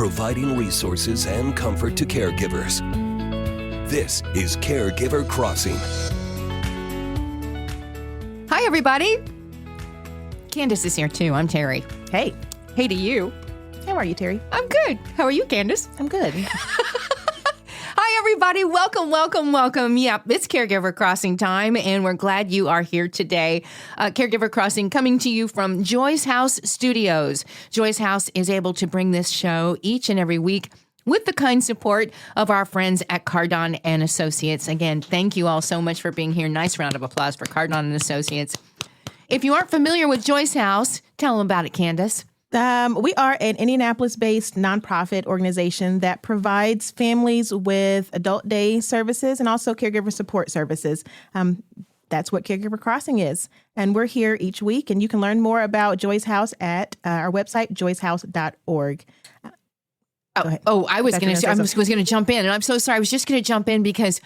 providing resources and comfort to caregivers. This is Caregiver Crossing. Hi, everybody. Candace is here, too. I'm Terry. Hey. Hey to you. How are you, Terry? I'm good. How are you, Candace? I'm good. Hi, everybody. Welcome, welcome, welcome. Yep, it's Caregiver Crossing time, and we're glad you are here today. Caregiver Crossing coming to you from Joy's House Studios. Joy's House is able to bring this show each and every week with the kind support of our friends at Cardon and Associates. Again, thank you all so much for being here. Nice round of applause for Cardon and Associates. If you aren't familiar with Joy's House, tell them about it, Candace. We are an Indianapolis-based nonprofit organization that provides families with adult day services and also caregiver support services. That's what Caregiver Crossing is. And we're here each week, and you can learn more about Joy's House at our website, joyshouse.org. I was going to jump in, and I'm so sorry. I was just going to jump in because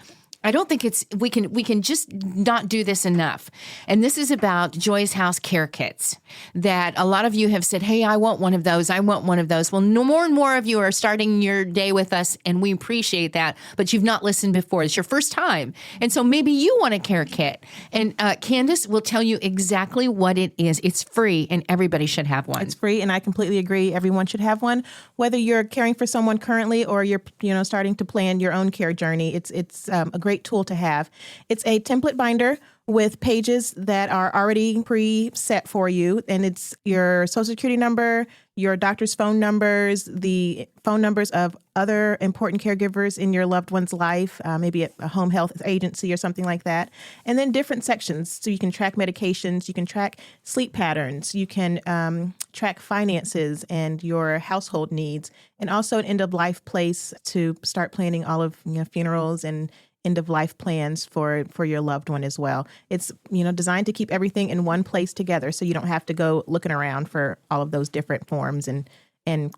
I don't think we can just not do this enough. And this is about Joy's House Care Kits that a lot of you have said, hey, I want one of those. I want one of those. Well, no more and more of you are starting your day with us, and we appreciate that. But you've not listened before. It's your first time. And so maybe you want a care kit. And Candace will tell you exactly what it is. It's free, and everybody should have one. It's free, and I completely agree. Everyone should have one. Whether you're caring for someone currently or you're starting to plan your own care journey, it's a great tool to have. It's a template binder with pages that are already preset for you, and it's your social security number, your doctor's phone numbers, the phone numbers of other important caregivers in your loved one's life, maybe a home health agency or something like that, and then different sections so you can track medications, you can track sleep patterns, you can track finances and your household needs, and also an end-of-life place to start planning all of funerals and end-of-life plans for your loved one as well. It's, designed to keep everything in one place together so you don't have to go looking around for all of those different forms and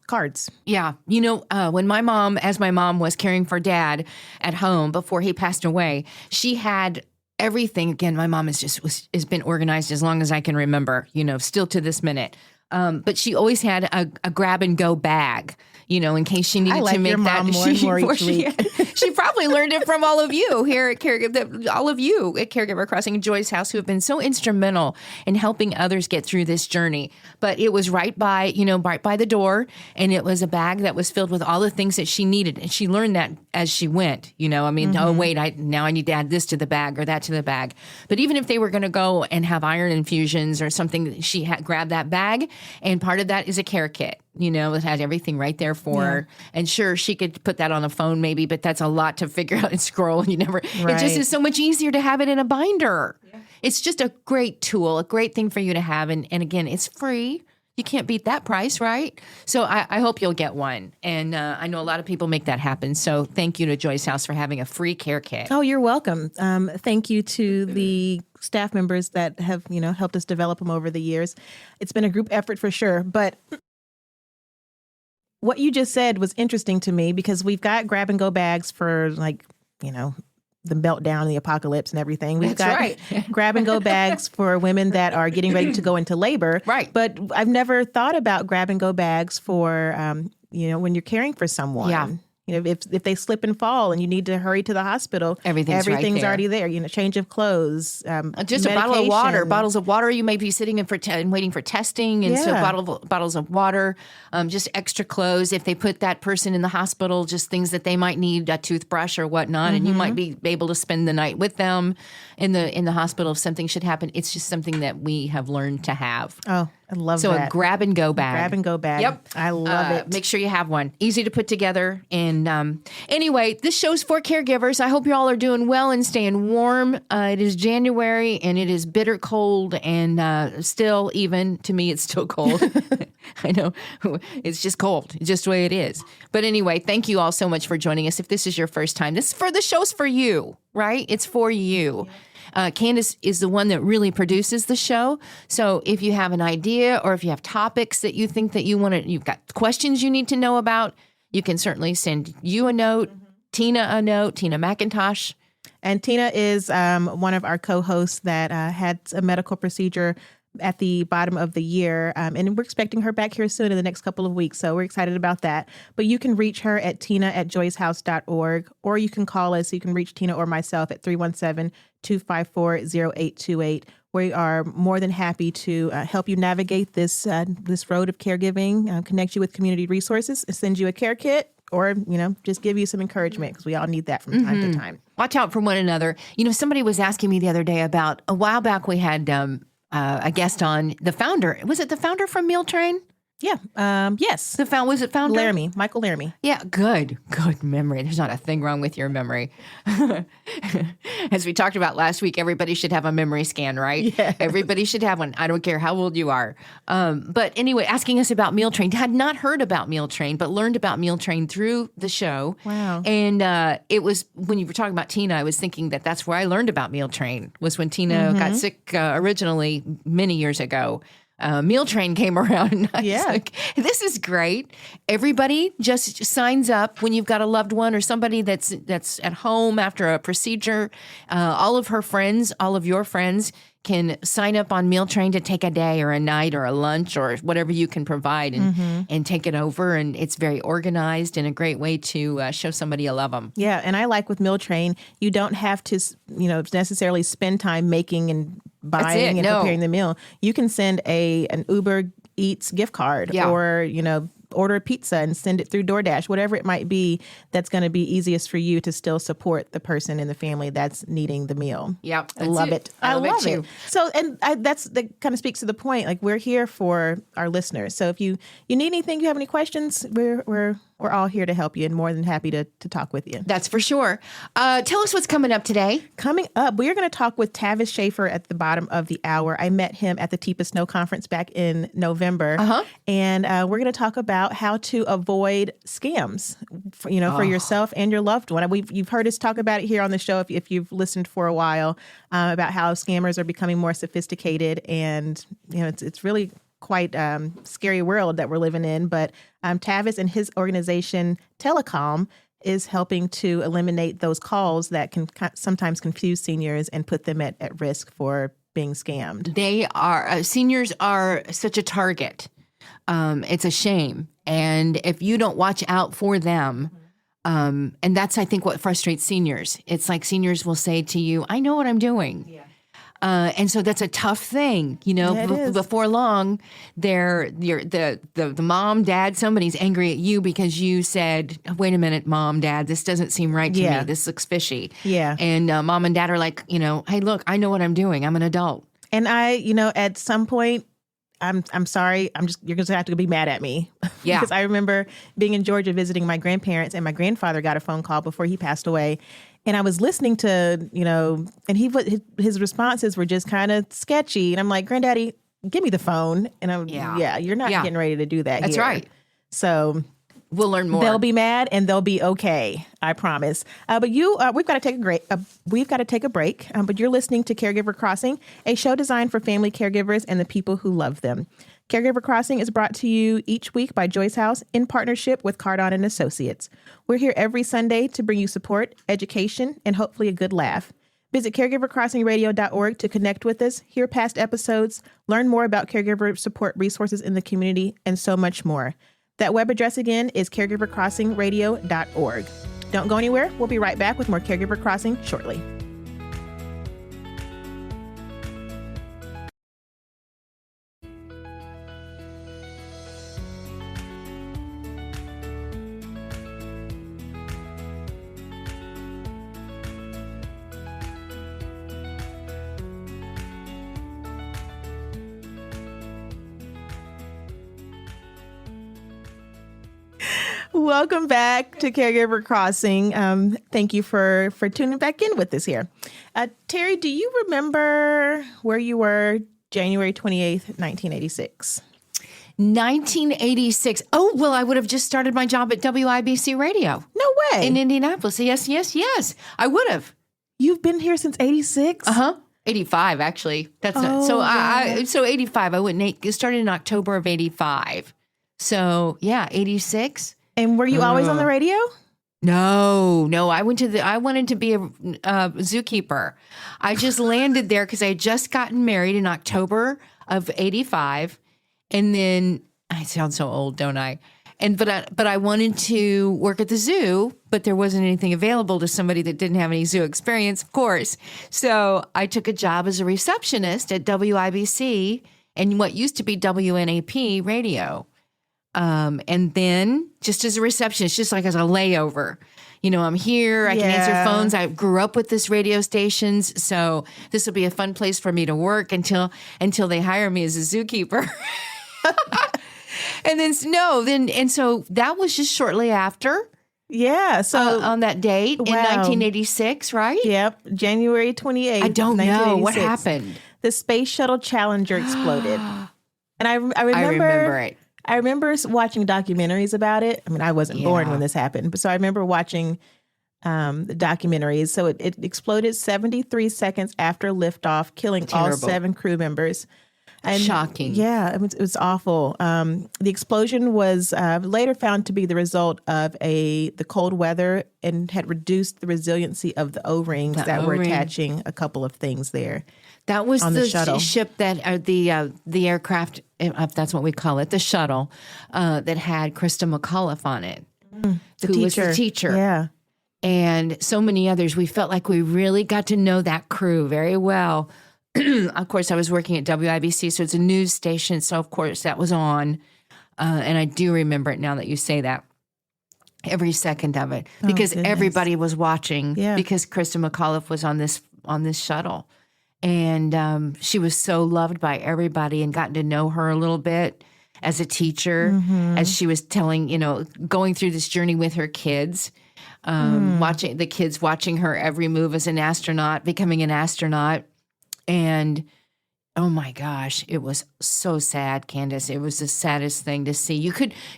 cards. Yeah. When my mom was caring for Dad at home before he passed away, she had everything. Again, my mom has been organized as long as I can remember, still to this minute. But she always had a grab-and-go bag, in case she needed to make your that. Mom more and more each week. She probably learned it from all of you here at Caregiver Crossing and Joy's House, who have been so instrumental in helping others get through this journey. But it was right by the door, and it was a bag that was filled with all the things that she needed, and she learned that as she went. Oh wait, now I need to add this to the bag or that to the bag. But even if they were going to go and have iron infusions or something, she had grabbed that bag, and part of that is a care kit. It had everything right there for her. And sure, she could put that on a phone maybe, but that's a lot to figure out and scroll. And it just is so much easier to have it in a binder. Yeah. It's just a great tool, a great thing for you to have. And again, it's free. You can't beat that price, right? So I hope you'll get one. And I know a lot of people make that happen. So thank you to Joy's House for having a free care kit. Oh, you're welcome. Thank you to the staff members that have, helped us develop them over the years. It's been a group effort for sure. But what you just said was interesting to me because we've got grab-and-go bags for the meltdown, the apocalypse and everything. We've got grab-and-go bags for women that are getting ready to go into labor. Right. But I've never thought about grab-and-go bags for, when you're caring for someone. Yeah. If they slip and fall and you need to hurry to the hospital, everything's right already there. Change of clothes, just a bottle of water. Bottles of water. You may be sitting in and waiting for testing, and so bottles of water, just extra clothes. If they put that person in the hospital, just things that they might need, a toothbrush or whatnot, and you might be able to spend the night with them in the hospital if something should happen. It's just something that we have learned to have. Oh, I love that. So a grab-and-go bag. Grab-and-go bag. Yep. I love it. Make sure you have one. Easy to put together. And anyway, this show's for caregivers. I hope you all are doing well and staying warm. It is January, and it is bitter cold, and still, even to me, it's still cold. I know. It's just cold. It's just the way it is. But anyway, thank you all so much for joining us. If this is your first time, the show's for you, right? It's for you. Candace is the one that really produces the show. So if you have an idea or if you have topics that you think that you've got questions you need to know about, you can certainly send you a note, Tina McIntosh. And Tina is one of our co-hosts that had a medical procedure at the bottom of the year. And we're expecting her back here soon in the next couple of weeks. So we're excited about that. But you can reach her at tina@joyshouse.org, or you can call us. You can reach Tina or myself at 317-254-0828. We are more than happy to help you navigate this road of caregiving, connect you with community resources, send you a care kit, or, just give you some encouragement, because we all need that from time to time. Watch out for one another. Somebody was asking me the other day about, a while back we had a guest on, the founder. Was it the founder from Meal Train? Yeah. Yes. Was it founder? Michael Laramie. Yeah. Good memory. There's not a thing wrong with your memory. As we talked about last week, everybody should have a memory scan, right? Yeah. Everybody should have one. I don't care how old you are. But anyway, asking us about Meal Train. Had not heard about Meal Train, but learned about Meal Train through the show. Wow. And it was, when you were talking about Tina, I was thinking that's where I learned about Meal Train, was when Tina got sick originally many years ago. Meal Train came around, and I was like, this is great. Everybody just signs up when you've got a loved one or somebody that's at home after a procedure. All of your friends can sign up on Meal Train to take a day or a night or a lunch or whatever you can provide and take it over. And it's very organized and a great way to show somebody you love them. Yeah. And I like with Meal Train, you don't have to, necessarily spend time making and buying and preparing the meal. You can send an Uber Eats gift card or, order a pizza and send it through DoorDash, whatever it might be, that's going to be easiest for you to still support the person in the family that's needing the meal. Yeah. I love it. I love it. So, and that kind of speaks to the point, like, we're here for our listeners. So if you need anything, you have any questions, we're all here to help you and more than happy to talk with you. That's for sure. Tell us what's coming up today. Coming up, we are going to talk with Tavis Schaffer at the bottom of the hour. I met him at the TEPA Snow Conference back in November. And we're going to talk about how to avoid scams, for yourself and your loved one. You've heard us talk about it here on the show if you've listened for a while, about how scammers are becoming more sophisticated, and it's really quite scary world that we're living in. But Tavis and his organization TeleCalm is helping to eliminate those calls that can sometimes confuse seniors and put them at risk for being scammed. They are seniors are such a target. It's a shame. And if you don't watch out for them, and that's, I think, what frustrates seniors. It's like seniors will say to you, I know what I'm doing. Yeah. And so that's a tough thing, before long, the mom, dad, somebody's angry at you because you said, wait a minute, mom, dad, this doesn't seem right to me. This looks fishy. Yeah. And mom and dad are like, hey, look, I know what I'm doing. I'm an adult. And at some point, I'm sorry. You're going to have to be mad at me. Yeah. Because I remember being in Georgia visiting my grandparents, and my grandfather got a phone call before he passed away. And I was listening to, and his responses were just kind of sketchy. And I'm like, Granddaddy, give me the phone. And you're not getting ready to do that. That's here. right. So we'll learn more. They'll be mad and they'll be okay. I promise. But we've got to take a break. But you're listening to Caregiver Crossing, a show designed for family caregivers and the people who love them. Caregiver Crossing is brought to you each week by Joyce House in partnership with Cardon and Associates. We're here every Sunday to bring you support, education, and hopefully a good laugh. Visit caregivercrossingradio.org to connect with us, hear past episodes, learn more about caregiver support resources in the community, and so much more. That web address again is caregivercrossingradio.org. Don't go anywhere. We'll be right back with more Caregiver Crossing shortly. Welcome back to Caregiver Crossing. Thank you for tuning back in with us here. Terry, do you remember where you were January 28th, 1986? 1986. Oh, well, I would have just started my job at WIBC Radio. No way. In Indianapolis. Yes. I would have. You've been here since 86? 85, actually. That's not. So 85. I started in October of 85. So, yeah, 86. And were you always on the radio? No. I wanted to be a zookeeper. I just landed there because I had just gotten married in October of '85, and then I sound so old, don't I? But I wanted to work at the zoo, but there wasn't anything available to somebody that didn't have any zoo experience, of course. So I took a job as a receptionist at WIBC and what used to be WNAP radio. And then just as a receptionist, just like as a layover, I'm here, I can answer phones. I grew up with this radio stations, so this will be a fun place for me to work until they hire me as a zookeeper. And so that was just shortly after. Yeah. So on that date in 1986, right? Yep. January 28th. I don't know what happened. The Space Shuttle Challenger exploded. And I remember it. I remember watching documentaries about it. I mean, I wasn't born when this happened, but so I remember watching the documentaries. So it exploded 73 seconds after liftoff, killing all 7 crew members. And shocking. Yeah, it was awful. The explosion was later found to be the result of the cold weather and had reduced the resiliency of the O-rings that were attaching a couple of things there. That was the shuttle. Ship that the aircraft, if that's what we call it, the shuttle that had Krista McAuliffe on it, who was the teacher. Yeah. And so many others. We felt like we really got to know that crew very well. Of course, I was working at WIBC, so it's a news station. So, of course, that was on. And I do remember it now that you say that. Every second of it. Because everybody was watching because Krista McAuliffe was on this shuttle. And she was so loved by everybody and gotten to know her a little bit as a teacher, as she was telling, going through this journey with her kids, watching the kids, watching her every move as an astronaut, becoming an astronaut. And oh my gosh, it was so sad, Candace. It was the saddest thing to see.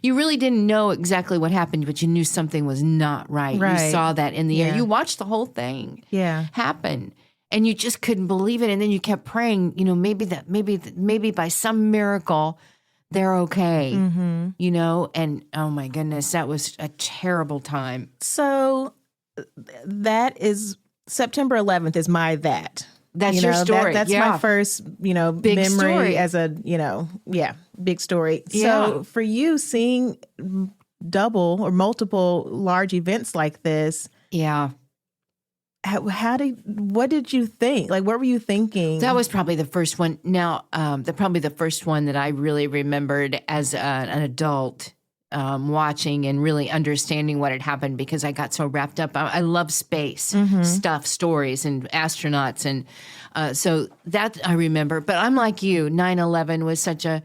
You really didn't know exactly what happened, but you knew something was not right. You saw that in the air. You watched the whole thing happen. And you just couldn't believe it. And then you kept praying, maybe by some miracle they're okay, and oh my goodness, that was a terrible time. So that is September 11th is my that. That's your story. That's my first, big memory story. as a, big story. So for you, seeing double or multiple large events like this. Yeah. What did you think? Like, what were you thinking? That was probably the first one. Now, probably the first one that I really remembered as an adult watching and really understanding what had happened because I got so wrapped up. I love space stuff, stories, and astronauts. And so that I remember. But I'm like you, 9/11 was such a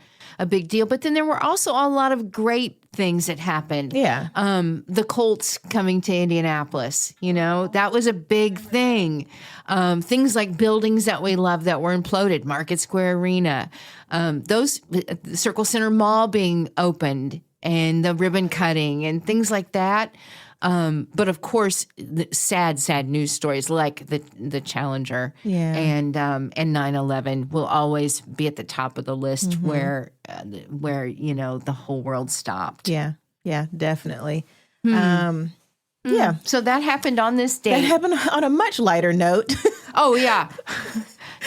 big deal. But then there were also a lot of great things that happened. Yeah. The Colts coming to Indianapolis, that was a big thing. Things like buildings that we love that were imploded, Market Square Arena, the Circle Center Mall being opened, and the ribbon cutting and things like that. But of course, the sad news stories like the Challenger and 9/11 will always be at the top of the list where the whole world stopped. Yeah, definitely. Yeah. So that happened on this day. That happened on a much lighter note. Oh yeah.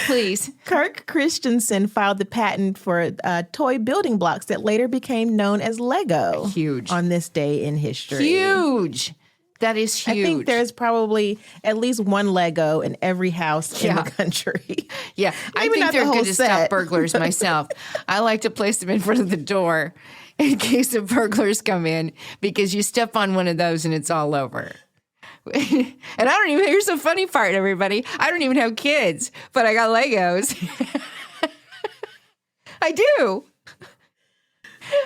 Please. Kirk Christensen filed the patent for toy building blocks that later became known as Lego. Huge. On this day in history. Huge. That is huge. I think there's probably at least one Lego in every house in the country. Yeah. I think they're good to stop burglars myself. I like to place them in front of the door in case the burglars come in because you step on one of those and it's all over. And I don't even, here's the funny part, everybody. I don't even have kids, but I got Legos. I do.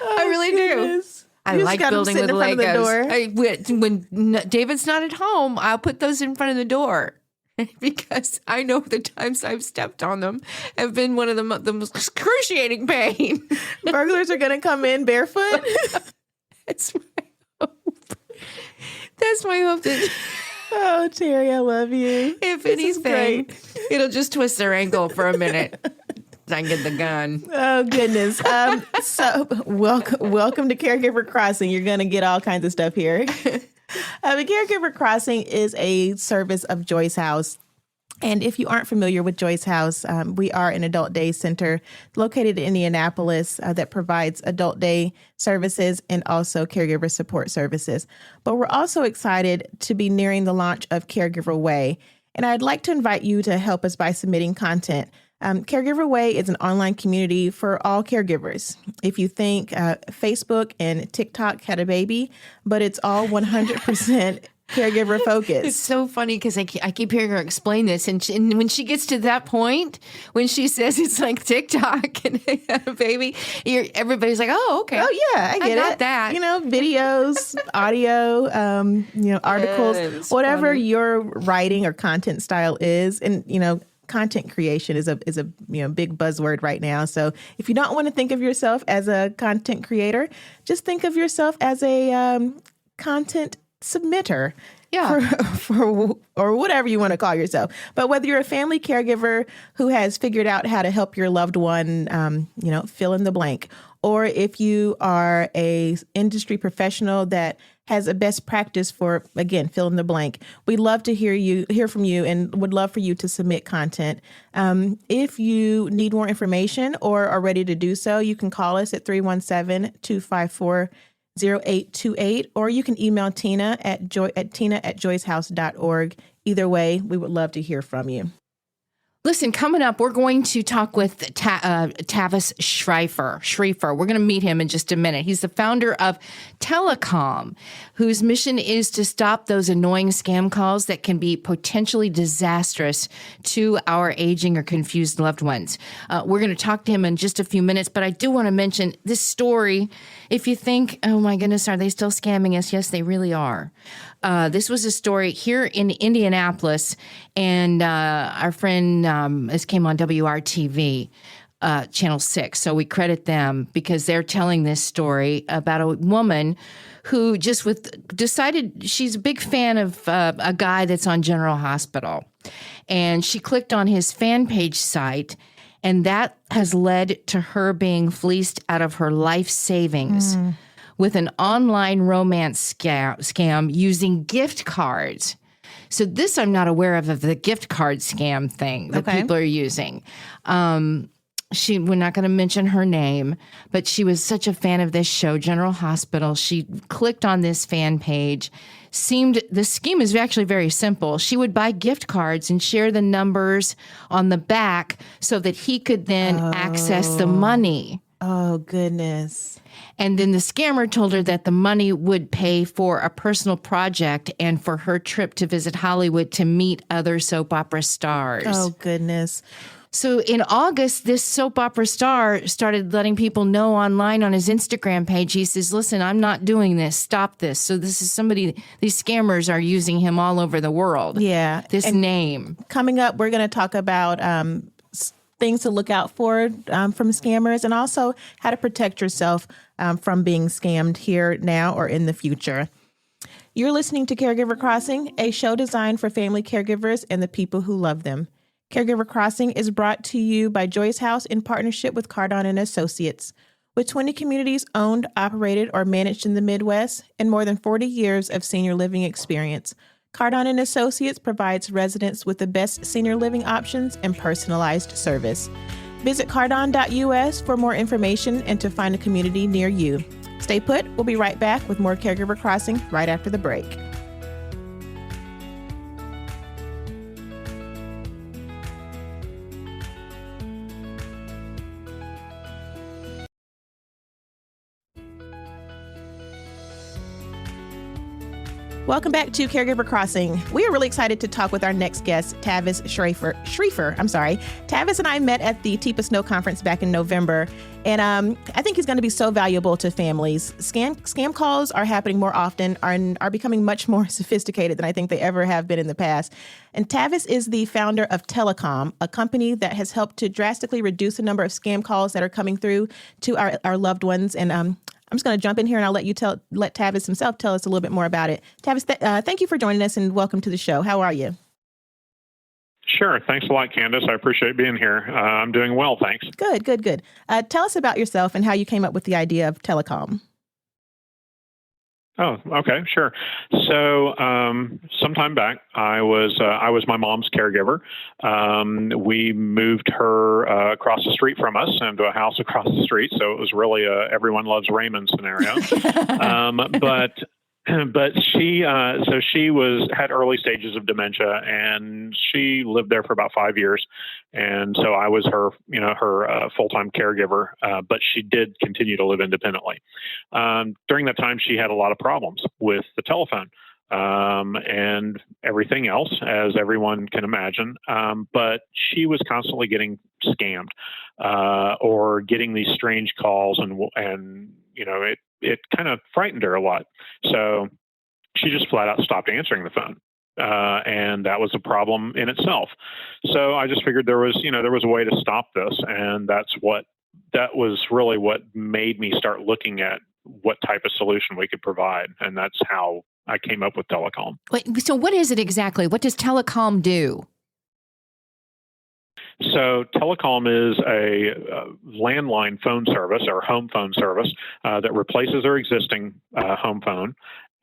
I really do. I like building with Legos. When David's not at home, I'll put those in front of the door because I know the times I've stepped on them have been one of the most excruciating pain. Burglars are going to come in barefoot? That's my hope. That's my hope. Oh, Terry, I love you. If anything, it'll just twist their ankle for a minute. I get the gun. Oh, goodness. So welcome to Caregiver Crossing. You're going to get all kinds of stuff here. The Caregiver Crossing is a service of Joyce House. And if you aren't familiar with Joyce House, we are an adult day center located in Indianapolis that provides adult day services and also caregiver support services. But we're also excited to be nearing the launch of Caregiver Way. And I'd like to invite you to help us by submitting content. Caregiver Way is an online community for all caregivers. If you think Facebook and TikTok had a baby, but it's all 100% caregiver focused. It's so funny because I keep hearing her explain this. And when she gets to that point, when she says it's like TikTok and a baby, everybody's like, oh, okay. Oh, yeah, I get got it. that. Videos, audio, articles, Yes, whatever funny. your writing or content style is. And, content creation is a big buzzword right now. So if you don't want to think of yourself as a content creator, just think of yourself as a content submitter. Yeah. For or whatever you want to call yourself. But whether you're a family caregiver who has figured out how to help your loved one, fill in the blank, or if you are a industry professional that has a best practice for, again, fill in the blank, we'd love to hear from you and would love for you to submit content. If you need more information or are ready to do so, you can call us at 317-254-0828, or you can email Tina at tina@joycehouse.org. Either way, we would love to hear from you. Listen, coming up, we're going to talk with Tavis Schaffer. We're going to meet him in just a minute. He's the founder of TeleCalm, whose mission is to stop those annoying scam calls that can be potentially disastrous to our aging or confused loved ones. We're going to talk to him in just a few minutes, but I do want to mention this story. If you think, oh my goodness, are they still scamming us? Yes, they really are. This was a story here in Indianapolis, and our friend this came on WRTV, Channel 6. So we credit them because they're telling this story about a woman who decided she's a big fan of a guy that's on General Hospital. And she clicked on his fan page site, and that has led to her being fleeced out of her life savings with an online romance scam using gift cards. So this I'm not aware of the gift card scam thing that people are using. We're not going to mention her name, but she was such a fan of this show, General Hospital. She clicked on this fan page. The scheme is actually very simple. She would buy gift cards and share the numbers on the back so that he could then access the money. Oh, goodness. And then the scammer told her that the money would pay for a personal project and for her trip to visit Hollywood to meet other soap opera stars. Oh, goodness. So in August, this soap opera star started letting people know online on his Instagram page. He says, listen, I'm not doing this. Stop this. So this is these scammers are using him all over the world. Yeah. This name. Coming up, we're going to talk about things to look out for from scammers, and also how to protect yourself from being scammed here, now, or in the future. You're listening to Caregiver Crossing, a show designed for family caregivers and the people who love them. Caregiver Crossing is brought to you by Joyce House in partnership with Cardon and Associates. With 20 communities owned, operated, or managed in the Midwest, and more than 40 years of senior living experience, Cardon and Associates provides residents with the best senior living options and personalized service. Visit cardon.us for more information and to find a community near you. Stay put. We'll be right back with more Caregiver Crossing right after the break. Welcome back to Caregiver Crossing. We are really excited to talk with our next guest, Tavis Schaffer. Tavis and I met at the TIPA Snow Conference back in November, and I think he's going to be so valuable to families. Scam calls are happening more often, are becoming much more sophisticated than I think they ever have been in the past. And Tavis is the founder of TeleCalm, a company that has helped to drastically reduce the number of scam calls that are coming through to our loved ones. And I'm just going to jump in here and I'll let Tavis himself tell us a little bit more about it. Tavis, thank you for joining us and welcome to the show. How are you? Sure. Thanks a lot, Candace. I appreciate being here. I'm doing well, thanks. Good. Tell us about yourself and how you came up with the idea of TeleCalm. Oh, okay, sure. So, sometime back, I was my mom's caregiver. We moved her across the street from us into a house across the street, so it was really a everyone loves Raymond scenario. But she had early stages of dementia, and she lived there for about 5 years, and so I was her full time caregiver. But she did continue to live independently. During that time, she had a lot of problems with the telephone and everything else, as everyone can imagine. But she was constantly getting scammed or getting these strange calls, and it kind of frightened her a lot. So she just flat out stopped answering the phone. And that was a problem in itself. So I just figured there was a way to stop this. And that was really what made me start looking at what type of solution we could provide. And that's how I came up with TeleCalm. Wait, so what is it exactly? What does TeleCalm do? So TeleCalm is a landline phone service or home phone service that replaces our existing home phone,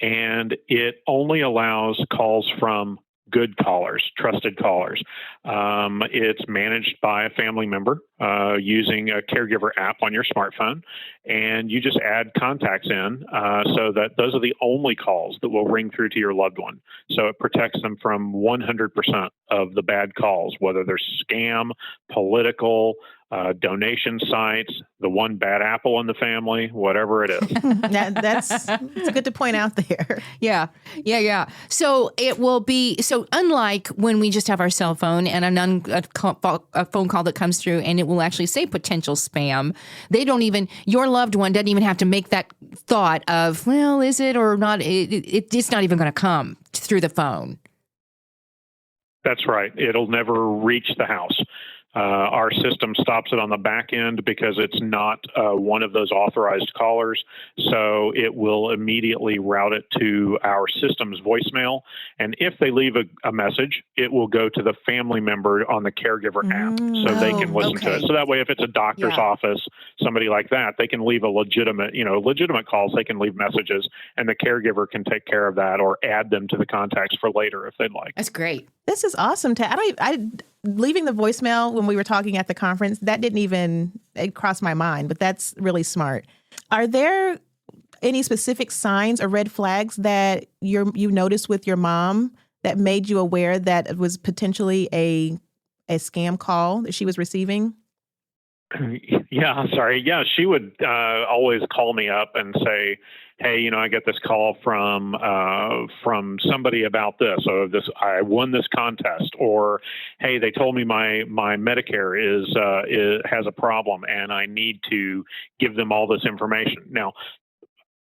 and it only allows calls from good callers, trusted callers. It's managed by a family member using a caregiver app on your smartphone, and you just add contacts in so that those are the only calls that will ring through to your loved one. So it protects them from 100% of the bad calls, whether they're scam, political, donation sites, the one bad apple in the family, whatever it is. That's good to point out there. Yeah. So it will be, so unlike when we just have our cell phone and a phone call that comes through and it will actually say potential spam, your loved one doesn't even have to make that thought of, well, is it or not? It's not even going to come through the phone. That's right. It'll never reach the house. Our system stops it on the back end because it's not one of those authorized callers. So it will immediately route it to our system's voicemail. And if they leave a message, it will go to the family member on the caregiver app so they can listen to it. So that way, if it's a doctor's office, somebody like that, they can leave legitimate calls. They can leave messages and the caregiver can take care of that or add them to the contacts for later if they'd like. That's great. This is awesome. Leaving the voicemail when we were talking at the conference, that didn't even cross my mind, but that's really smart. Are there any specific signs or red flags that you noticed with your mom that made you aware that it was potentially a scam call that she was receiving? Yeah, sorry. Yeah, she would always call me up and say, "Hey, I get this call from somebody about this, or this. I won this contest, or hey, they told me my Medicare has a problem, and I need to give them all this information." Now,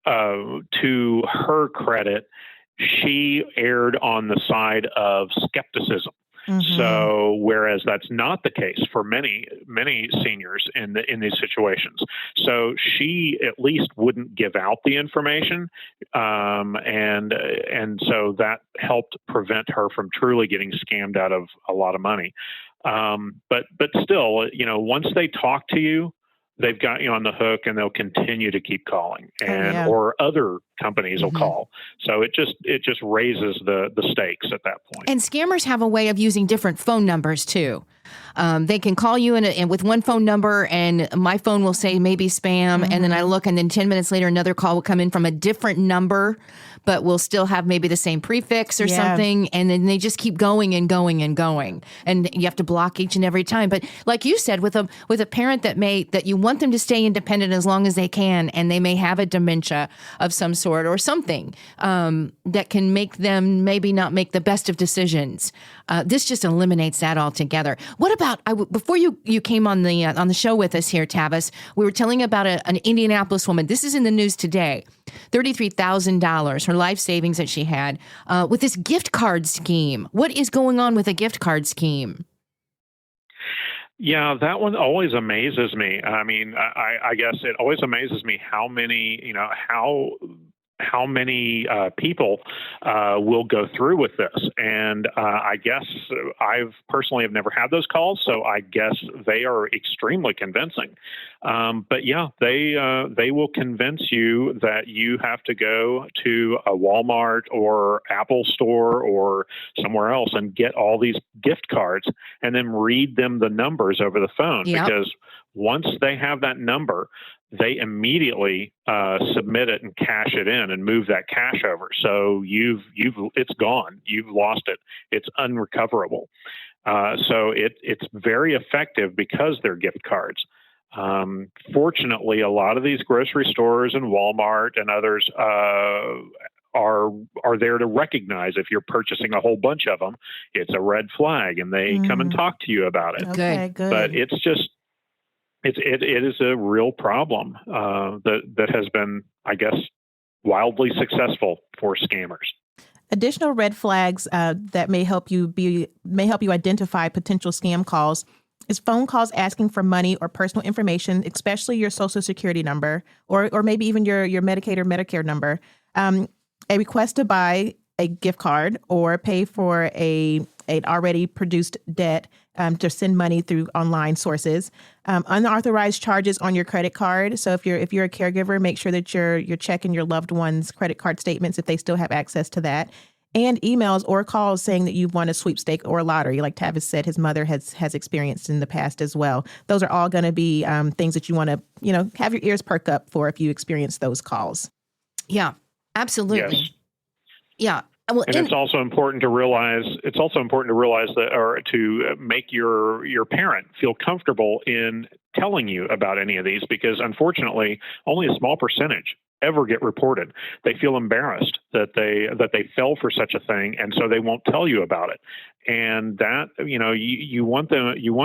to her credit, she erred on the side of skepticism. Mm-hmm. So, whereas that's not the case for many seniors in these situations, so she at least wouldn't give out the information, and so that helped prevent her from truly getting scammed out of a lot of money. But still, once they talk to you, they've got you on the hook, and they'll continue to keep calling, or other companies will call. So it just raises the stakes at that point. And scammers have a way of using different phone numbers too. They can call you and with one phone number, and my phone will say maybe spam, and then I look, and then 10 minutes later, another call will come in from a different number, but will still have maybe the same prefix or something, and then they just keep going and going and going, and you have to block each and every time. But like you said, with a parent that you want them to stay independent as long as they can, and they may have a dementia of some sort or something that can make them maybe not make the best of decisions. This just eliminates that altogether. What about before you came on the show with us here, Tavis? We were telling about an Indianapolis woman. This is in the news today. $33,000, her life savings that she had with this gift card scheme. What is going on with a gift card scheme? Yeah, that one always amazes me. I mean, I guess it always amazes me how many, how many people will go through with this. And I guess I've personally have never had those calls, so I guess they are extremely convincing. But yeah, they will convince you that you have to go to a Walmart or Apple store or somewhere else and get all these gift cards and then read them the numbers over the phone. Yep. Because once they have that number, they immediately submit it and cash it in and move that cash over. So it's gone. You've lost it. It's unrecoverable. So it's very effective because they're gift cards. Fortunately, a lot of these grocery stores and Walmart and others are there to recognize if you're purchasing a whole bunch of them, it's a red flag, and they come and talk to you about it. Okay, good. But it's just it is a real problem that has been, I guess, wildly successful for scammers. Additional red flags that may help you identify potential scam calls is phone calls asking for money or personal information, especially your Social Security number or maybe even your Medicaid or Medicare number. A request to buy a gift card or pay for an already produced debt to send money through online sources. Unauthorized charges on your credit card. So if you're a caregiver, make sure that you're checking your loved one's credit card statements if they still have access to that. And emails or calls saying that you've won a sweepstake or a lottery, like Tavis said his mother has experienced in the past as well. Those are all going to be things that you want to have your ears perk up for if you experience those calls. Yeah, absolutely. Yes. Yeah. Well, and it's also important to realize that, or to make your parent feel comfortable in telling you about any of these, because unfortunately, only a small percentage ever get reported. They feel embarrassed that they fell for such a thing, and so they won't tell you about it. And that, you want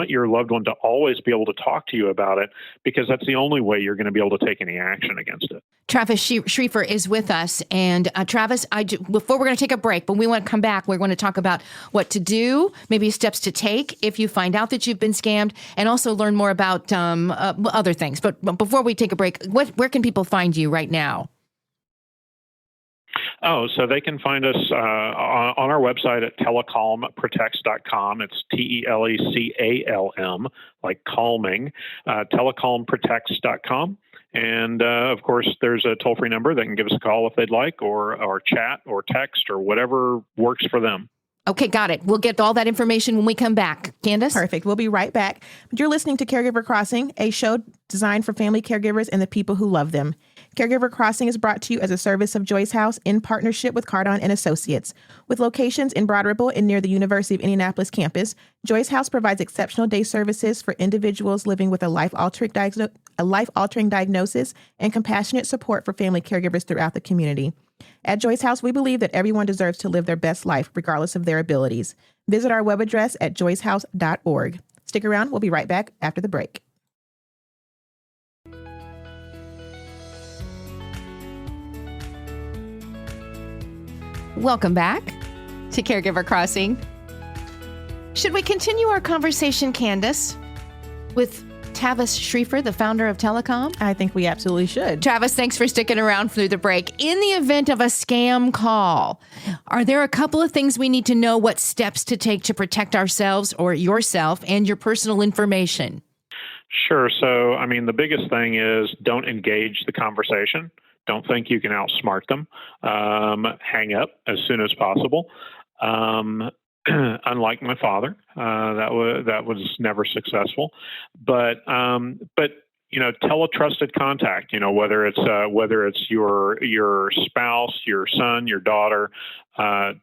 your loved one to always be able to talk to you about it, because that's the only way you're going to be able to take any action against it. Tavis Schaffer is with us. And Tavis, before we're going to take a break, but we want to come back. We're going to talk about what to do, maybe steps to take if you find out that you've been scammed, and also learn more about other things. But before we take a break, where can people find you right now? Oh, so they can find us on our website at telecalmprotects.com. It's TELECALM, like calming, telecalmprotects.com. And, of course, there's a toll-free number. They can give us a call if they'd like, or chat or text or whatever works for them. Okay, got it. We'll get all that information when we come back. Candace? Perfect. We'll be right back. You're listening to Caregiver Crossing, a show designed for family caregivers and the people who love them. Caregiver Crossing is brought to you as a service of Joyce House in partnership with Cardon and Associates. With locations in Broad Ripple and near the University of Indianapolis campus, Joyce House provides exceptional day services for individuals living with a life-altering diagnosis and compassionate support for family caregivers throughout the community. At Joyce House, we believe that everyone deserves to live their best life, regardless of their abilities. Visit our web address at joycehouse.org. Stick around. We'll be right back after the break. Welcome back to Caregiver Crossing. Should we continue our conversation, Candace, with Tavis Schaffer, the founder of TeleCalm? I think we absolutely should. Tavis, thanks for sticking around through the break. In the event of a scam call, are there a couple of things we need to know, what steps to take to protect ourselves or yourself and your personal information? Sure. So, the biggest thing is don't engage the conversation. Don't think you can outsmart them. Hang up as soon as possible. Unlike my father, that was never successful. But tell a trusted contact. Whether it's your spouse, your son, your daughter.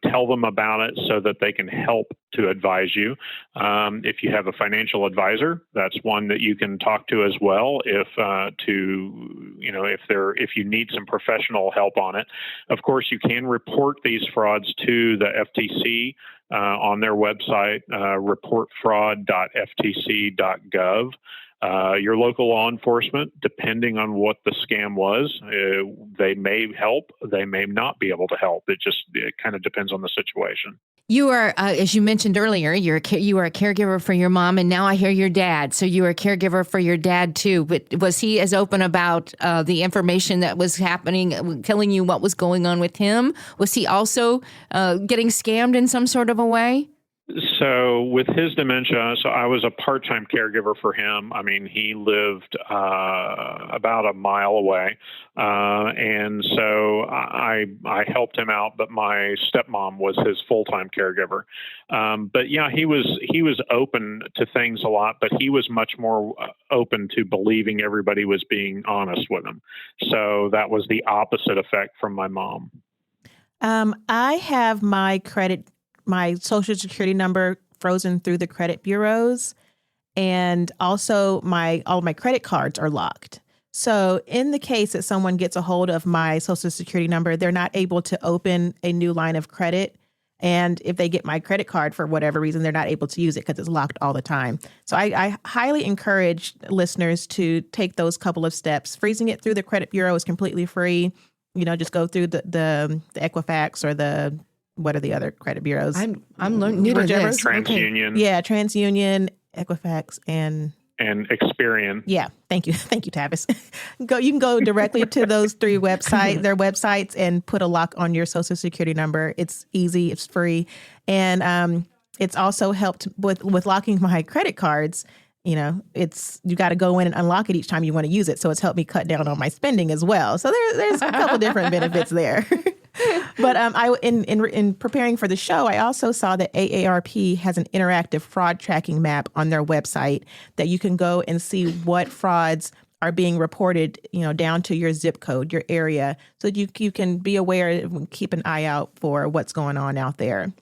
Tell them about it so that they can help to advise you. If you have a financial advisor, that's one that you can talk to as well. If you need some professional help on it, of course you can report these frauds to the FTC on their website, reportfraud.ftc.gov. Your local law enforcement, depending on what the scam was, they may help, they may not be able to help. It kind of depends on the situation. You are, as you mentioned earlier, you are a caregiver for your mom, and now I hear your dad. So you are a caregiver for your dad too. But was he as open about the information that was happening, telling you what was going on with him? Was he also getting scammed in some sort of a way? So with his dementia, so I was a part-time caregiver for him. I mean, he lived about a mile away, and so I helped him out. But my stepmom was his full-time caregiver. But yeah, he was open to things a lot, but he was much more open to believing everybody was being honest with him. So that was the opposite effect from my mom. I have my social security number frozen through the credit bureaus, and also all of my credit cards are locked. So in the case that someone gets a hold of my social security number, they're not able to open a new line of credit. And if they get my credit card for whatever reason, they're not able to use it because it's locked all the time. So I highly encourage listeners to take those couple of steps. Freezing it through the credit bureau is completely free. Just go through the Equifax or what are the other credit bureaus? I'm learning new to this. TransUnion. Okay. Yeah, TransUnion, Equifax, and Experian. Yeah, thank you, Tavis. You can go directly to those their websites, and put a lock on your social security number. It's easy, it's free, and it's also helped with locking my credit cards. You got to go in and unlock it each time you want to use it. So it's helped me cut down on my spending as well. So there's a couple different benefits there. But in preparing for the show, I also saw that AARP has an interactive fraud tracking map on their website that you can go and see what frauds are being reported, down to your zip code, your area, so that you can be aware and keep an eye out for what's going on out there.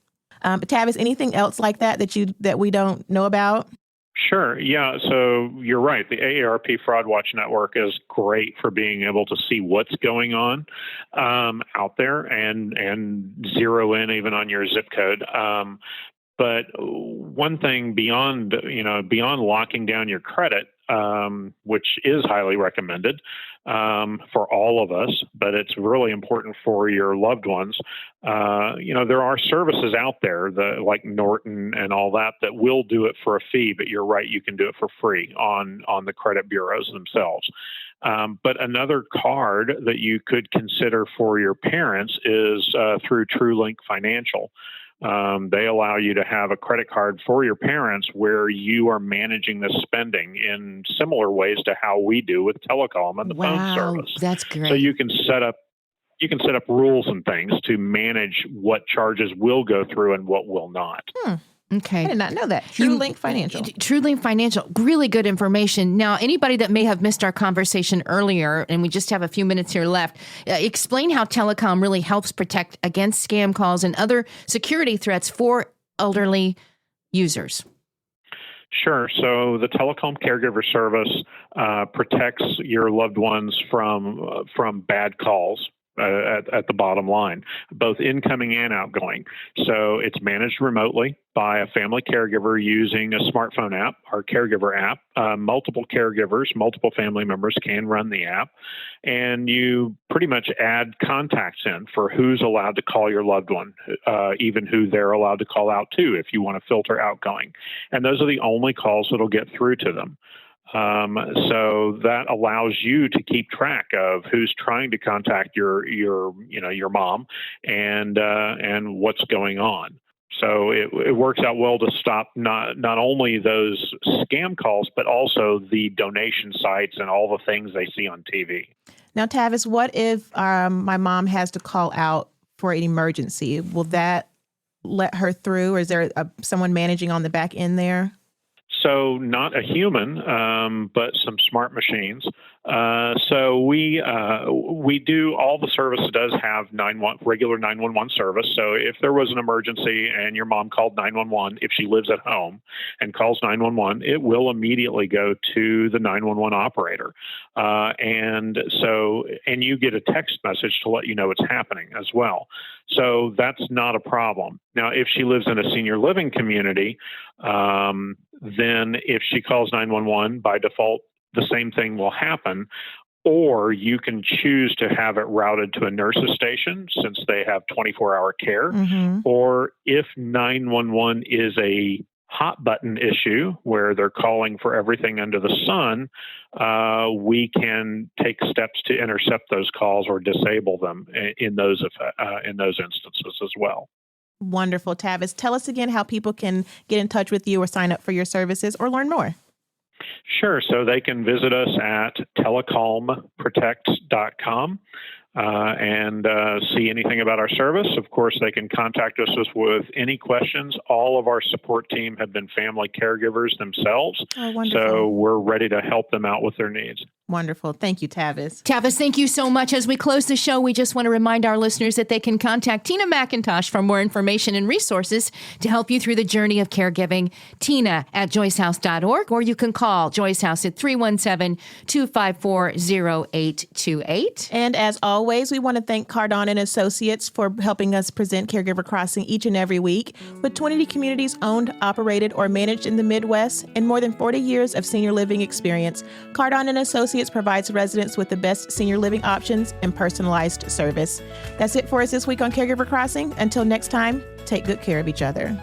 Tavis, anything else like that we don't know about? Sure. Yeah. So you're right. The AARP Fraud Watch Network is great for being able to see what's going on out there and zero in even on your zip code. But one thing beyond locking down your credit, which is highly recommended for all of us, but it's really important for your loved ones. There are services out there like Norton and all that will do it for a fee, but you're right, you can do it for free on the credit bureaus themselves. But another card that you could consider for your parents is through TrueLink Financial. They allow you to have a credit card for your parents where you are managing the spending in similar ways to how we do with TeleCalm and the phone service. That's great. So you can set up rules and things to manage what charges will go through and what will not. Okay. I did not know that. TrueLink Financial. TrueLink Financial. Really good information. Now, anybody that may have missed our conversation earlier, and we just have a few minutes here left, explain how TeleCalm really helps protect against scam calls and other security threats for elderly users. Sure. So the TeleCalm Caregiver Service protects your loved ones from bad calls. At the bottom line, both incoming and outgoing. So it's managed remotely by a family caregiver using a smartphone app, our caregiver app. Multiple caregivers, multiple family members can run the app, and you pretty much add contacts in for who's allowed to call your loved one, even who they're allowed to call out to if you want to filter outgoing. And those are the only calls that'll get through to them. So that allows you to keep track of who's trying to contact your mom and what's going on. So it works out well to stop not only those scam calls, but also the donation sites and all the things they see on TV. Now, Tavis, what if my mom has to call out for an emergency? Will that let her through, or is there someone managing on the back end there? So not a human, but some smart machines. So we do, all the service does have regular 911 service. So if there was an emergency and your mom called 911, if she lives at home and calls 911, it will immediately go to the 911 operator. And you get a text message to let you know it's happening as well. So that's not a problem. Now, if she lives in a senior living community, then if she calls 911, by default, the same thing will happen. or you can choose to have it routed to a nurse's station since they have 24-hour care. Or if 911 is a hot button issue where they're calling for everything under the sun, we can take steps to intercept those calls or disable them in those instances as well. Wonderful. Tavis, tell us again how people can get in touch with you or sign up for your services or learn more. Sure. So they can visit us at telecalmprotect.com and see anything about our service. Of course, they can contact us with any questions. All of our support team have been family caregivers themselves. Oh, wonderful. So we're ready to help them out with their needs. Wonderful. Thank you, Tavis. Tavis, thank you so much. As we close the show, we just want to remind our listeners that they can contact Tina McIntosh for more information and resources to help you through the journey of caregiving. Tina at joycehouse.org, or you can call Joyce House at 317-254-0828. And as always, we want to thank Cardon and Associates for helping us present Caregiver Crossing each and every week. With 20 communities owned, operated, or managed in the Midwest, and more than 40 years of senior living experience, Cardon and Associates provides residents with the best senior living options and personalized service. That's it for us this week on Caregiver Crossing. Until next time, take good care of each other.